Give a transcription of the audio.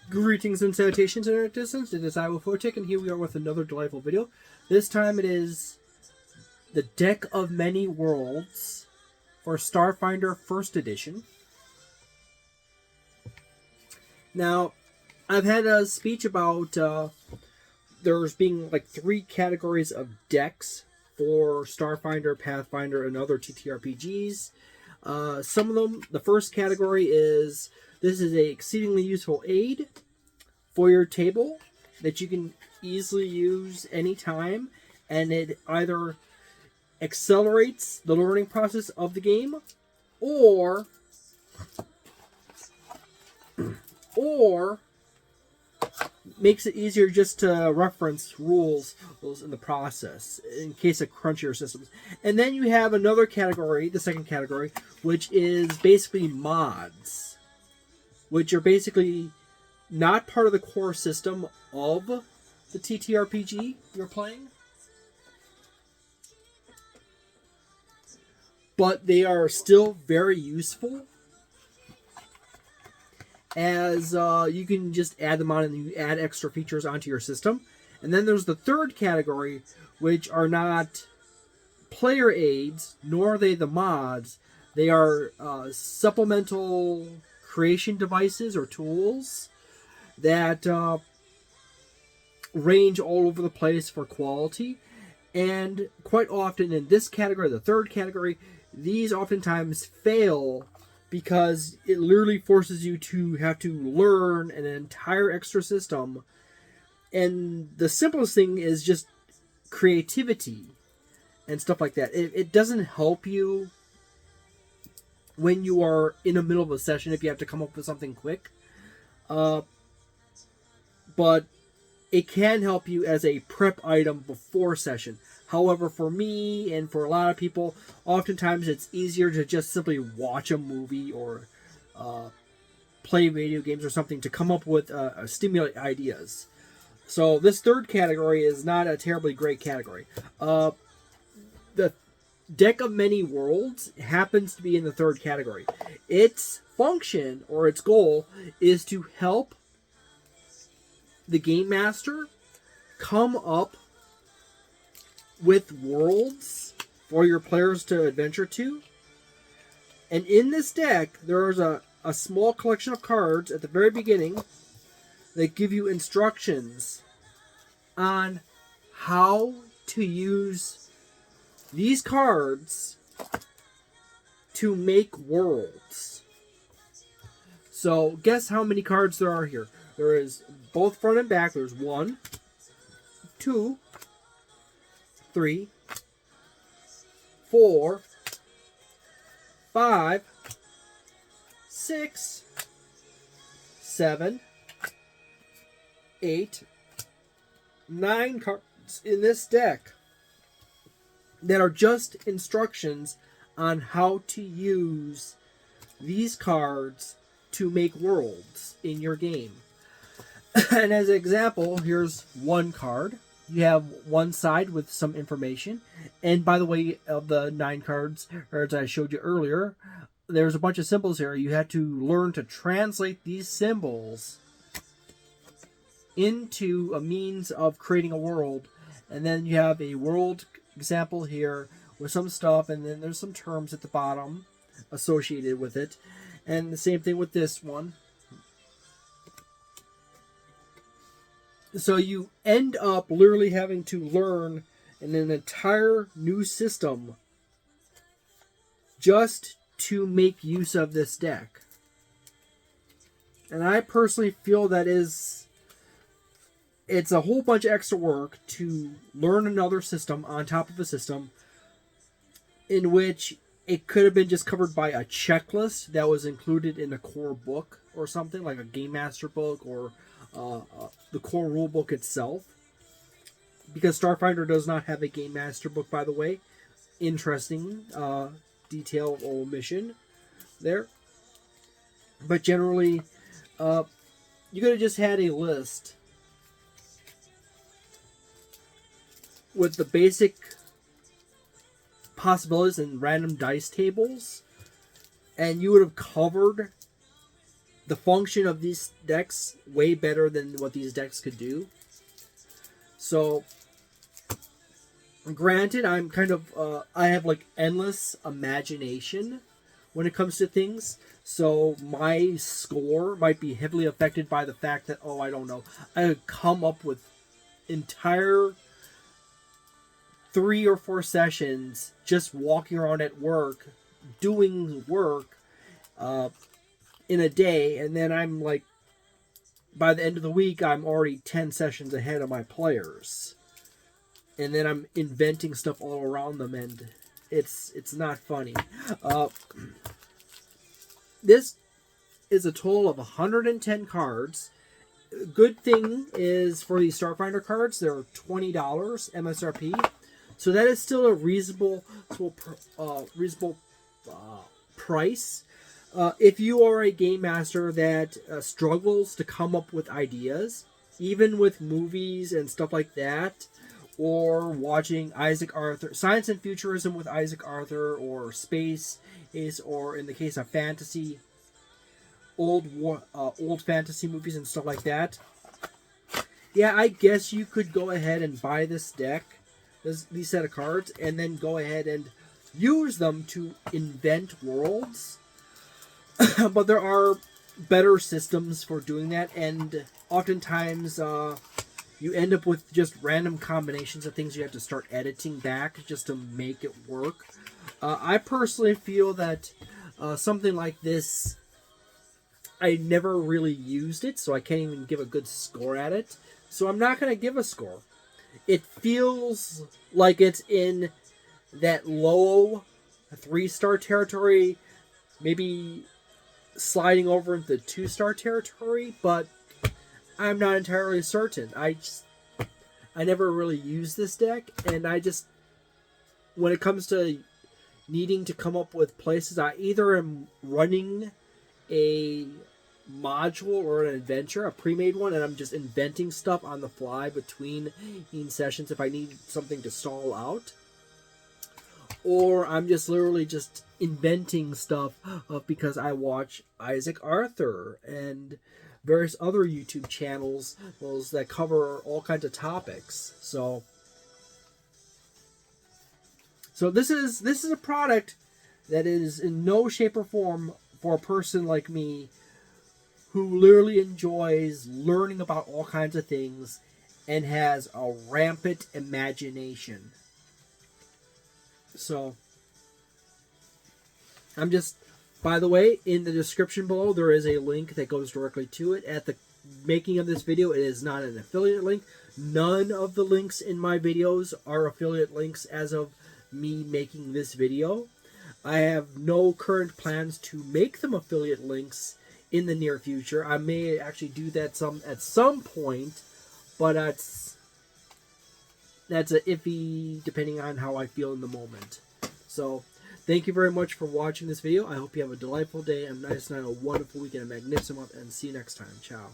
Greetings and salutations, internet citizens. It is I, Wolfphototech, and here we are with another delightful video. This time it is the Deck of Many Worlds for Starfinder First Edition. Now, I've had a speech about there's being like 3 categories of decks for Starfinder, Pathfinder, and other TTRPGs. Some of them, the first category is, this is a exceedingly useful aid for your table that you can easily use anytime, and it either accelerates the learning process of the game or makes it easier just to reference rules in the process in case of crunchier systems. And then you have another category, the second category, which is basically mods, which are basically not part of the core system of the TTRPG you're playing, but they are still very useful, as you can just add them on and you add extra features onto your system. And then there's the third category, which are not player aids, nor are they the mods. They are supplemental creation devices or tools that range all over the place for quality. And quite often in this category, the third category, these oftentimes fail because it literally forces you to have to learn an entire extra system. And the simplest thing is just creativity and stuff like that. It doesn't help you when you are in the middle of a session if you have to come up with something quick. But it can help you as a prep item before session. However, for me and for a lot of people, oftentimes it's easier to just simply watch a movie or play video games or something to come up with stimulate ideas. So this third category is not a terribly great category. The Deck of Many Worlds happens to be in the third category. Its function, or its goal, is to help the game master come up with worlds for your players to adventure to. And in this deck, there is a small collection of cards at the very beginning that give you instructions on how to use these cards to make worlds. So guess how many cards there are here. There is both front and back. There's 1, 2, 3, 4, 5, 6, 7, 8, 9 cards in this deck that are just instructions on how to use these cards to make worlds in your game. And as an example, here's one card. You have one side with some information. And by the way, of the 9 cards, or as I showed you earlier, there's a bunch of symbols here. You have to learn to translate these symbols into a means of creating a world. And then you have a world example here with some stuff, and then there's some terms at the bottom associated with it. And the same thing with this one. So you end up literally having to learn an entire new system just to make use of this deck. And I personally feel that it's a whole bunch of extra work to learn another system on top of a system in which it could have been just covered by a checklist that was included in the core book or something, like a Game Master book or the core rule book itself. Because Starfinder does not have a Game Master book, by the way. Interesting detail of omission there. But generally, you could have just had a list with the basic possibilities and random dice tables, and you would have covered the function of these decks way better than what these decks could do. So, granted, I'm kind of, I have like endless imagination when it comes to things. So my score might be heavily affected by the fact that, oh, I don't know, I could come up with entire 3 or 4 sessions just walking around at work, doing work in a day, and then I'm like, by the end of the week, I'm already 10 sessions ahead of my players. And then I'm inventing stuff all around them, and it's not funny. This is a total of 110 cards. Good thing is for these Starfinder cards, they're $20 MSRP. So that is still a reasonable price. If you are a game master that struggles to come up with ideas, even with movies and stuff like that, or watching Isaac Arthur, Science and Futurism with Isaac Arthur, or Space Ace, or in the case of fantasy, old fantasy movies and stuff like that. Yeah, I guess you could go ahead and buy this deck, these set of cards, and then go ahead and use them to invent worlds. But there are better systems for doing that, and oftentimes you end up with just random combinations of things you have to start editing back just to make it work. I personally feel that something like this, I never really used it, so I can't even give a good score at it. So I'm not going to give a score. It feels like it's in that low 3-star territory, maybe sliding over into 2-star territory, but I'm not entirely certain. I never really used this deck, and when it comes to needing to come up with places, I either am running a module or an adventure, a pre-made one, and I'm just inventing stuff on the fly between sessions if I need something to stall out, or I'm just literally just inventing stuff because I watch Isaac Arthur and various other YouTube channels that cover all kinds of topics. So this is a product that is in no shape or form for a person like me who literally enjoys learning about all kinds of things and has a rampant imagination. So by the way, in the description below, there is a link that goes directly to it. At the making of this video, it is not an affiliate link. None of the links in my videos are affiliate links as of me making this video. I have no current plans to make them affiliate links in the near future. I may actually do that at some point, but that's a iffy depending on how I feel in the moment. So thank you very much for watching this video. I hope you have a delightful day, a nice night, a wonderful weekend, a magnificent month, and see you next time. Ciao.